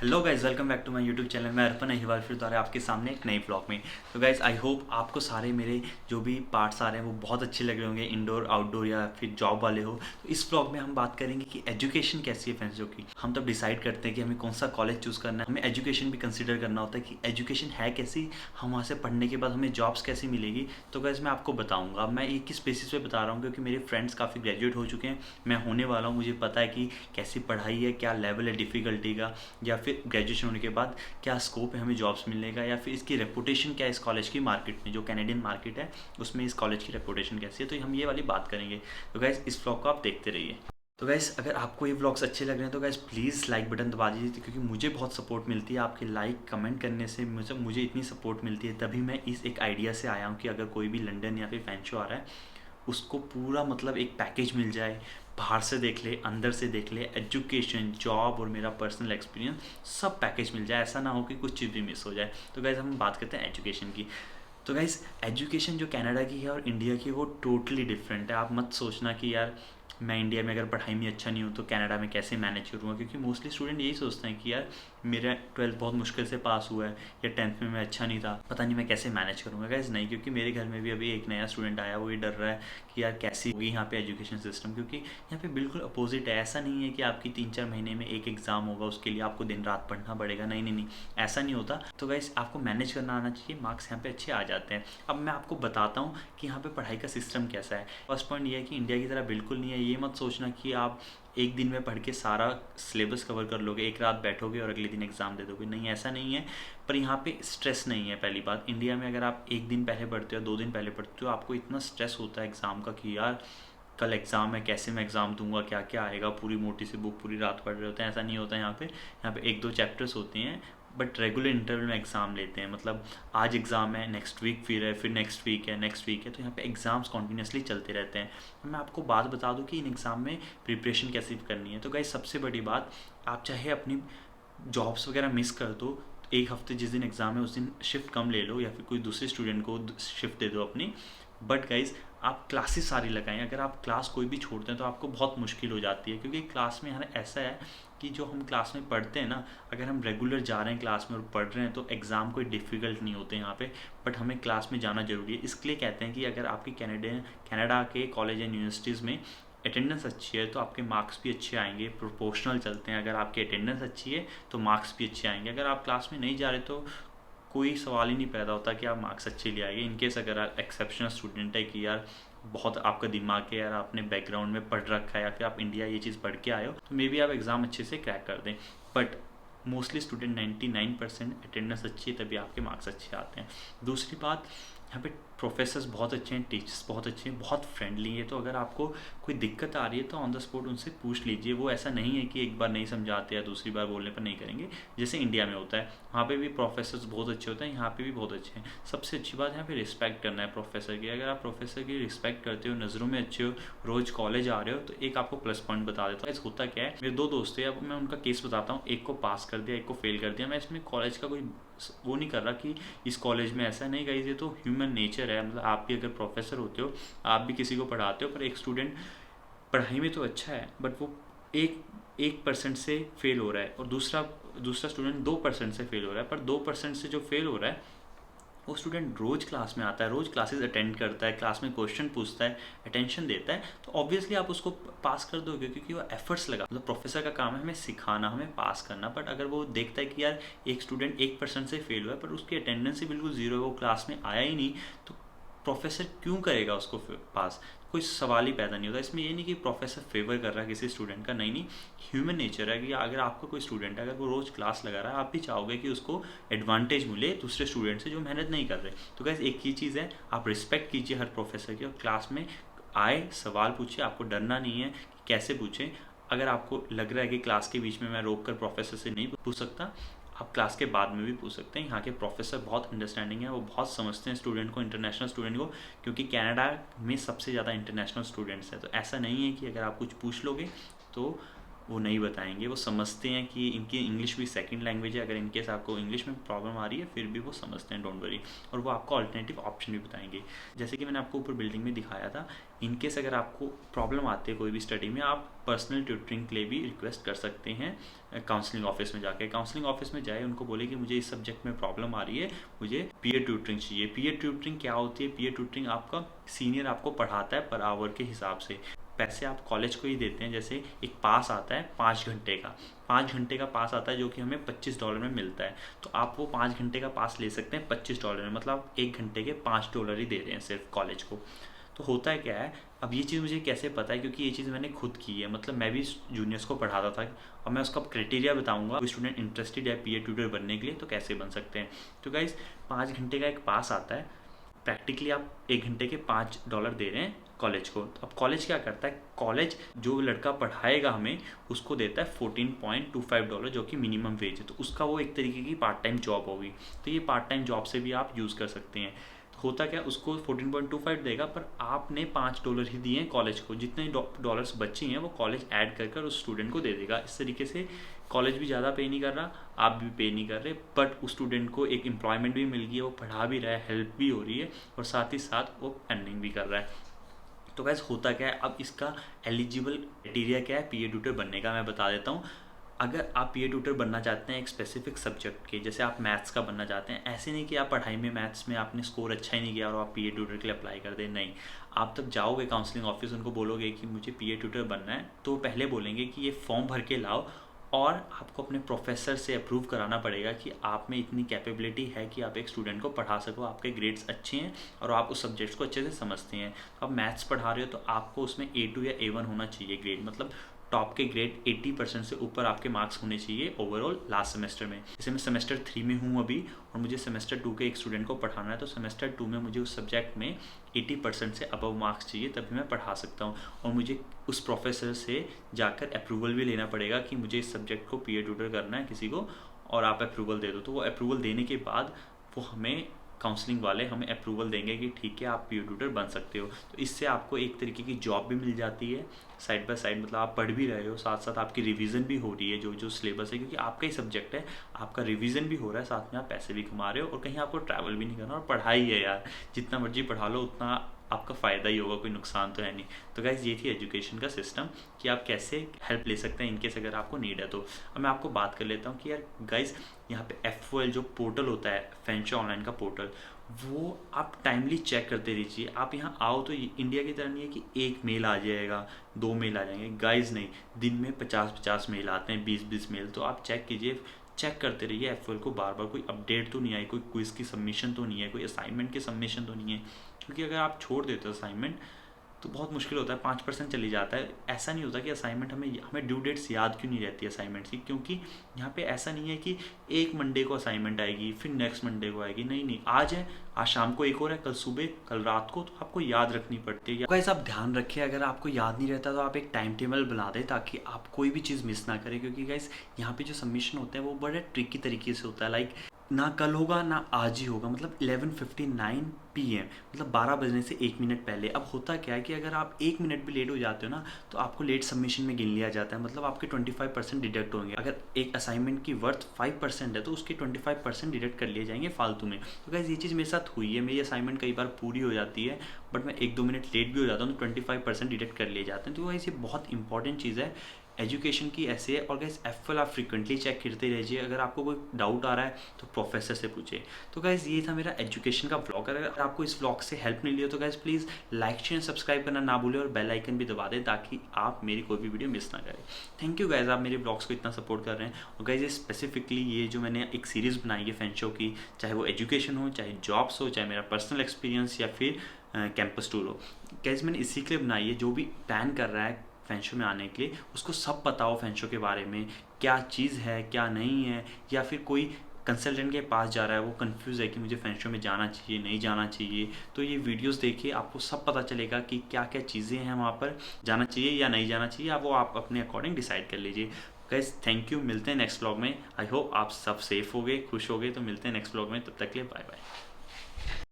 Hello guys, welcome back to my YouTube channel. मैं अर्पण अहिवाल फिर दोबारा आपके सामने एक नई व्लॉग में। तो गाइज आई होप आपको सारे मेरे जो भी पार्ट्स आ रहे हैं वो बहुत अच्छे लग रहे होंगे, इंडोर आउटडोर या फिर जॉब वाले हो। तो इस व्लॉग में हम बात करेंगे कि एजुकेशन कैसी है फ्रेंड्सों की। हम तब डिसाइड करते हैं कि हमें कौन सा कॉलेज चूज़ करना है। हमें एजुकेशन भी कंसिडर करना होता है कि एजुकेशन है कैसी, हम वहाँ से पढ़ने के बाद हमें जॉब्स कैसी मिलेगी। तो गाइज मैं आपको बताऊँगा, मैं एक किस बेसिस पे बता रहा हूँ क्योंकि मेरे फ्रेंड्स काफ़ी ग्रेजुएट हो चुके हैं, मैं होने वाला हूँ। मुझे पता है कि कैसी पढ़ाई है, क्या लेवल है डिफ़िकल्टी का, या फिर ग्रेजुएशन होने के बाद क्या स्कोप है हमें जॉब्स मिलने का, या फिर इसकी रेपुटेशन क्या है इस कॉलेज की मार्केट में, जो कैनेडियन मार्केट है उसमें इस कॉलेज की रेपुटेशन कैसी है। तो हम ये वाली बात करेंगे। तो गाइज इस व्लॉग को आप देखते रहिए। तो गाइस अगर आपको ये व्लॉग्स अच्छे लग रहे हैं तो गाइस प्लीज़ लाइक बटन दबा दीजिए, क्योंकि मुझे बहुत सपोर्ट मिलती है आपके लाइक कमेंट करने से। मुझे इतनी सपोर्ट मिलती है, तभी मैं इस एक आइडिया से आया हूँ कि अगर कोई भी लंदन या फिर फैन शो आ रहा है उसको पूरा मतलब एक पैकेज मिल जाए, बाहर से देख ले, अंदर से देख ले, एजुकेशन, जॉब और मेरा पर्सनल एक्सपीरियंस, सब पैकेज मिल जाए। ऐसा ना हो कि कुछ चीज़ भी मिस हो जाए। तो गाइज हम बात करते हैं एजुकेशन की। तो गाइज एजुकेशन जो कनाडा की है और इंडिया की है वो टोटली डिफरेंट है। आप मत सोचना कि यार मैं इंडिया में अगर पढ़ाई में अच्छा नहीं हूँ तो कनाडा में कैसे मैनेज करूँगा, क्योंकि मोस्टली स्टूडेंट यही सोचते हैं कि यार मेरा 12th बहुत मुश्किल से पास हुआ है या 10th में मैं अच्छा नहीं था, पता नहीं मैं कैसे मैनेज करूँगा। गाइज नहीं, क्योंकि मेरे घर में भी अभी एक नया स्टूडेंट आया, वो ये डर रहा है कि यार कैसी होगी यहाँ पे एजुकेशन सिस्टम, क्योंकि यहाँ पे बिल्कुल अपोजिट है। ऐसा नहीं है कि आपकी 3-4 महीने में एक एग्ज़ाम होगा उसके लिए आपको दिन रात पढ़ना पड़ेगा। नहीं नहीं नहीं, ऐसा नहीं होता। तो गाइज आपको मैनेज करना आना चाहिए, मार्क्स यहाँ पे अच्छे आ जाते हैं। अब मैं आपको बताता हूँ कि यहाँ पे पढ़ाई का सिस्टम कैसा है। फर्स्ट पॉइंट ये है कि इंडिया की तरह बिल्कुल नहीं है। ये मत सोचना कि आप एक दिन में पढ़ के सारा सिलेबस कवर कर लोगे, एक रात बैठोगे और अगले दिन एग्ज़ाम दे दोगे। नहीं, ऐसा नहीं है। पर यहाँ पे स्ट्रेस नहीं है। पहली बात, इंडिया में अगर आप एक दिन पहले पढ़ते हो, 2 दिन पहले पढ़ते हो, आपको इतना स्ट्रेस होता है एग्ज़ाम का कि यार कल एग्ज़ाम है, कैसे मैं एग्ज़ाम दूंगा, क्या क्या आएगा, पूरी मोटी सी बुक पूरी रात पढ़ रहे होते हैं। ऐसा नहीं होता यहाँ पे 1-2 चैप्टर्स होते हैं, बट रेगुलर इंटरवल में एग्ज़ाम लेते हैं। मतलब आज एग्ज़ाम है, नेक्स्ट वीक फिर है, फिर नेक्स्ट वीक है, नेक्स्ट वीक है। तो यहाँ पे एग्ज़ाम्स कॉन्टीन्यूसली चलते रहते हैं। मैं आपको बात बता दूँ कि इन एग्ज़ाम में प्रिपरेशन कैसे करनी है। तो गाइस सबसे बड़ी बात, आप चाहे अपनी जॉब्स वगैरह मिस कर दो, एक हफ्ते जिस दिन एग्ज़ाम है उस दिन शिफ्ट कम ले लो या फिर कोई दूसरे स्टूडेंट को शिफ्ट दे दो अपनी, बट गाइज आप क्लासेस सारी लगाएं। अगर आप क्लास कोई भी छोड़ते हैं तो आपको बहुत मुश्किल हो जाती है, क्योंकि क्लास में यहाँ ऐसा है कि जो हम क्लास में पढ़ते हैं ना, अगर हम रेगुलर जा रहे हैं क्लास में और पढ़ रहे हैं तो एग्ज़ाम कोई डिफ़िकल्ट नहीं होते यहाँ पे। बट हमें क्लास में जाना ज़रूरी है। इसलिए कहते हैं कि अगर आपकी कनाडा के कॉलेज एंड यूनिवर्सिटीज़ में अटेंडेंस अच्छी है तो आपके मार्क्स भी अच्छे आएंगे। प्रोपोर्शनल चलते हैं, अगर आपकी अटेंडेंस अच्छी है तो मार्क्स भी अच्छे आएंगे। अगर आप क्लास में नहीं जा रहे तो कोई सवाल ही नहीं पैदा होता कि आप मार्क्स अच्छे ले आएंगे। इनकेस अगर आप एक्सेप्शनल स्टूडेंट है कि यार बहुत आपका दिमाग है, यार आपने बैकग्राउंड में पढ़ रखा है या फिर आप इंडिया ये चीज़ पढ़ के आए हो, तो मे बी आप एग्ज़ाम अच्छे से क्रैक कर दें। बट मोस्टली स्टूडेंट 99% अटेंडेंस अच्छी है तभी आपके मार्क्स अच्छे आते हैं। दूसरी बात, यहाँ पे प्रोफेसर्स बहुत अच्छे हैं, टीचर्स बहुत अच्छे हैं, बहुत फ्रेंडली है। तो अगर आपको कोई दिक्कत आ रही है तो ऑन द स्पॉट उनसे पूछ लीजिए। वो ऐसा नहीं है कि एक बार नहीं समझाते या दूसरी बार बोलने पर नहीं करेंगे, जैसे इंडिया में होता है। वहाँ पे भी प्रोफेसर्स बहुत अच्छे होते हैं, यहाँ पे भी बहुत अच्छे हैं। सबसे अच्छी बात यहाँ पे रिस्पेक्ट करना है प्रोफेसर की। अगर आप प्रोफेसर की रिस्पेक्ट करते हो, नज़रों में अच्छे हो, रोज़ कॉलेज आ रहे हो, तो एक आपको प्लस पॉइंट बता देता हूँ। होता क्या है, मेरे 2 दोस्त थे, अब मैं उनका केस बताता हूँ। एक को पास कर दिया, एक को फेल कर दिया। मैं इसमें कॉलेज का कोई वो नहीं कर रहा कि इस कॉलेज में ऐसा नहीं। गाइस ये तो ह्यूमन नेचर है। मतलब आप भी अगर प्रोफेसर होते हो, आप भी किसी को पढ़ाते हो, पर एक स्टूडेंट पढ़ाई में तो अच्छा है बट वो एक 1% से फेल हो रहा है और दूसरा स्टूडेंट 2% से फेल हो रहा है। पर 2% से जो फेल हो रहा है वो स्टूडेंट रोज़ क्लास में आता है, रोज़ क्लासेस अटेंड करता है, क्लास में क्वेश्चन पूछता है, अटेंशन देता है, तो ऑब्वियसली आप उसको पास कर दोगे, क्योंकि वो एफर्ट्स लगा। मतलब प्रोफेसर का काम है हमें सिखाना, हमें पास करना। बट अगर वो देखता है कि यार एक स्टूडेंट 1% से फेल हुआ है पर उसकी अटेंडेंस ही बिल्कुल ज़ीरो है, वो क्लास में आया ही नहीं, तो प्रोफेसर क्यों करेगा उसको पास? कोई सवाल ही पैदा नहीं होता। इसमें ये नहीं कि प्रोफेसर फेवर कर रहा है किसी स्टूडेंट का, नहीं नहीं, ह्यूमन नेचर है कि अगर आपका कोई स्टूडेंट है, अगर वो रोज़ क्लास लगा रहा है, आप भी चाहोगे कि उसको एडवांटेज मिले दूसरे स्टूडेंट से जो मेहनत नहीं कर रहे। तो गाइस एक ही चीज़ है, आप रिस्पेक्ट कीजिए हर प्रोफेसर की और क्लास में आए सवाल पूछिए। आपको डरना नहीं है कि कैसे पूछें। अगर आपको लग रहा है कि क्लास के बीच में मैं रोक कर प्रोफेसर से नहीं पूछ सकता, आप क्लास के बाद में भी पूछ सकते हैं। यहाँ के प्रोफेसर बहुत अंडरस्टैंडिंग है, वो बहुत समझते हैं स्टूडेंट को, इंटरनेशनल स्टूडेंट को, क्योंकि कनाडा में सबसे ज़्यादा इंटरनेशनल स्टूडेंट्स हैं। तो ऐसा नहीं है कि अगर आप कुछ पूछ लोगे तो वो नहीं बताएंगे। वो समझते हैं कि इनकी इंग्लिश भी सेकंड लैंग्वेज है, अगर इनकेस आपको इंग्लिश में प्रॉब्लम आ रही है फिर भी वो समझते हैं, डोंट वरी। और वो आपको अल्टरनेटिव ऑप्शन भी बताएंगे। जैसे कि मैंने आपको ऊपर बिल्डिंग में दिखाया था, इनकेस अगर आपको प्रॉब्लम आती है कोई भी स्टडी में, आप पर्सनल ट्यूटरिंग के लिए भी रिक्वेस्ट कर सकते हैं काउंसलिंग ऑफिस में जाके। काउंसलिंग ऑफिस में जाए, उनको बोले कि मुझे इस सब्जेक्ट में प्रॉब्लम आ रही है, मुझे पीयर ट्यूटरिंग चाहिए। पीयर ट्यूटरिंग क्या होती है? पीयर ट्यूटरिंग आपका सीनियर आपको पढ़ाता है पर आवर के हिसाब से। पैसे आप कॉलेज को ही देते हैं। जैसे एक पास आता है 5 घंटे का, 5 घंटे का पास आता है जो कि हमें $25 में मिलता है। तो आप वो 5 घंटे का पास ले सकते हैं $25 में, मतलब आप 1 घंटे के $5 ही दे रहे हैं सिर्फ कॉलेज को। तो होता है क्या है, अब ये चीज़ मुझे कैसे पता है, क्योंकि ये चीज़ मैंने खुद की है। मतलब मैं भी जूनियर्स को पढ़ाता था और मैं उसका क्राइटेरिया बताऊंगा। कोई स्टूडेंट इंटरेस्टेड है पीयर ट्यूटर बनने के लिए तो कैसे बन सकते हैं। तो गाइज 5 घंटे का एक पास आता है, प्रैक्टिकली आप 1 घंटे के $5 दे रहे हैं कॉलेज को। तो अब कॉलेज क्या करता है, कॉलेज जो लड़का पढ़ाएगा हमें उसको देता है $14.25 जो कि मिनिमम वेज है। तो उसका वो एक तरीके की पार्ट टाइम जॉब होगी। तो ये पार्ट टाइम जॉब से भी आप यूज़ कर सकते हैं। तो होता क्या, उसको 14.25 देगा पर आपने $5 ही दिए हैं कॉलेज को। जितने डॉलर्स बचे हैं वो कॉलेज ऐड कर कर उस स्टूडेंट को दे देगा। इस तरीके से कॉलेज भी ज़्यादा पे नहीं कर रहा, आप भी पे नहीं कर रहे, बट उस स्टूडेंट को एक एम्प्लॉयमेंट भी मिल गई है, वो पढ़ा भी रहा है, हेल्प भी हो रही है और साथ ही साथ वो अर्निंग भी कर रहा है। तो गैस होता क्या है, अब इसका एलिजिबल क्राइटेरिया क्या है पीयर ट्यूटर बनने का, मैं बता देता हूँ। अगर आप पीयर ट्यूटर बनना चाहते हैं एक स्पेसिफिक सब्जेक्ट के, जैसे आप मैथ्स का बनना चाहते हैं, ऐसे नहीं कि आप पढ़ाई में मैथ्स में आपने स्कोर अच्छा ही नहीं किया और आप पीयर ट्यूटर के लिए अप्लाई कर दें, नहीं। आप तब जाओगे काउंसलिंग ऑफिस, उनको बोलोगे कि मुझे पीयर ट्यूटर बनना है, तो पहले बोलेंगे कि ये फॉर्म भर के लाओ और आपको अपने प्रोफेसर से अप्रूव कराना पड़ेगा कि आप में इतनी कैपेबिलिटी है कि आप एक स्टूडेंट को पढ़ा सको, आपके ग्रेड्स अच्छे हैं और आप उस सब्जेक्ट्स को अच्छे से समझते हैं। तो आप मैथ्स पढ़ा रहे हो तो आपको उसमें A2 या A1 होना चाहिए ग्रेड, मतलब टॉप के ग्रेड 80% से ऊपर आपके मार्क्स होने चाहिए ओवरऑल लास्ट सेमेस्टर में। जैसे मैं सेमेस्टर 3 में हूँ अभी और मुझे सेमेस्टर 2 के एक स्टूडेंट को पढ़ाना है, तो सेमेस्टर 2 में मुझे उस सब्जेक्ट में 80% से अबव मार्क्स चाहिए तभी मैं पढ़ा सकता हूँ। और मुझे उस प्रोफेसर से जाकर अप्रूवल भी लेना पड़ेगा कि मुझे इस सब्जेक्ट को पीयर ट्यूटर करना है किसी को, और आप अप्रूवल दे दो। तो वो अप्रूवल देने के बाद वो हमें काउंसलिंग वाले हमें अप्रूवल देंगे कि ठीक है आप पीयर ट्यूटर बन सकते हो। तो इससे आपको एक तरीके की जॉब भी मिल जाती है साइड बाय साइड, मतलब आप पढ़ भी रहे हो, साथ साथ आपकी रिवीजन भी हो रही है जो जो सिलेबस है, क्योंकि आपका ही सब्जेक्ट है, आपका रिवीजन भी हो रहा है, साथ में आप पैसे भी कमा रहे हो और कहीं आपको ट्रैवल भी नहीं करना। और पढ़ाई है यार, जितना मर्जी पढ़ा लो उतना आपका फ़ायदा ही होगा, कोई नुकसान तो है नहीं। तो गाइज़ ये थी एजुकेशन का सिस्टम कि आप कैसे हेल्प ले सकते हैं इनकेस अगर आपको नीड है तो। अब मैं आपको बात कर लेता हूँ कि यार गाइज़ यहाँ पे F4L जो पोर्टल होता है फेंशो ऑनलाइन का पोर्टल, वो आप टाइमली चेक करते रहिए। आप यहाँ आओ तो इंडिया की तरह नहीं है कि एक मेल आ जाएगा, 2 मेल आ जाएंगे, गाइज़ नहीं, दिन में 50-50 मेल आते हैं, 20-20 मेल। तो आप चेक कीजिए, चेक करते रहिए F4L को बार बार, कोई अपडेट तो नहीं आई, कोई क्विज़ की सबमिशन तो नहीं है, कोई असाइनमेंट की सबमिशन तो नहीं है। क्योंकि अगर आप छोड़ देते हो असाइनमेंट तो बहुत मुश्किल होता है, 5% चली जाता है। ऐसा नहीं होता कि असाइनमेंट हमें ड्यू डेट्स याद क्यों नहीं रहती असाइनमेंट्स की, क्योंकि यहाँ पे ऐसा नहीं है कि एक मंडे को असाइनमेंट आएगी फिर नेक्स्ट मंडे को आएगी, नहीं, आज है, आज शाम को एक और है, कल सुबह, कल रात को, तो आपको याद रखनी पड़ती है। गाइस आप ध्यान रखिए, अगर आपको याद नहीं रहता तो आप एक टाइम टेबल बना दें ताकि आप कोई भी चीज़ मिस ना करें। क्योंकि गाइस यहाँ पे जो सबमिशन होता है वो बड़े ट्रिकी तरीके से होता है, लाइक ना कल होगा ना आज ही होगा, मतलब 11:59 PM, मतलब 12 बजने से 1 मिनट पहले। अब होता क्या है कि अगर आप 1 मिनट भी लेट हो जाते हो ना तो आपको लेट सबमिशन में गिन लिया जाता है, मतलब आपके 25% डिडक्ट होंगे। अगर एक असाइनमेंट की वर्थ 5% है तो उसके 25% डिडक्ट कर लिए जाएंगे फालतू में। तो गाइस ये चीज़ मेरे साथ हुई है, मेरी असाइनमेंट कई बार पूरी हो जाती है बट मैं 1-2 मिनट लेट भी हो जाता हूँ तो 25% डिडक्ट कर लिए जाते हैं। तो गाइस ये बहुत इंपॉर्टेंट चीज़ है एजुकेशन की, ऐसे है। और गाइस F4L आप फ्रिक्वेंटली चेक करते रहिए, अगर आपको कोई डाउट आ रहा है तो प्रोफेसर से पूछिए। तो गाइस ये था मेरा एजुकेशन का व्लॉग। अगर आपको इस व्लॉग से हेल्प मिली हो तो guys please like share subscribe करना ना भूलें और बेल आइकन भी दबा दें ताकि आप मेरी कोई भी वीडियो मिस ना करें। थैंक यू गाइस, आप मेरे ब्लॉग्स को इतना सपोर्ट कर रहे हैं। और गाइस ये स्पेसिफिकली ये जो मैंने एक सीरीज़ बनाई है फेंशो की, चाहे वो एजुकेशन हो, चाहे जॉब्स हो, चाहे मेरा पर्सनल एक्सपीरियंस या फिर कैंपस टूर हो, गाइस मैंने इसी के लिए बनाई है। जो भी प्लान कर रहा है फेंशो में आने के लिए उसको सब पता हो फेंशो के बारे में, क्या चीज़ है क्या नहीं है, या फिर कोई कंसल्टेंट के पास जा रहा है वो कंफ्यूज है कि मुझे फेंशो में जाना चाहिए नहीं जाना चाहिए, तो ये वीडियोस देखिए, आपको सब पता चलेगा कि क्या क्या चीज़ें हैं वहाँ पर, जाना चाहिए या नहीं जाना चाहिए, वो आप अपने अकॉर्डिंग डिसाइड कर लीजिए। गाइस थैंक यू, मिलते हैं नेक्स्ट व्लॉग में। आई होप आप सब सेफ हो गए, खुश हो गए। तो मिलते हैं नेक्स्ट व्लॉग में, तब तक के लिए बाय बाय।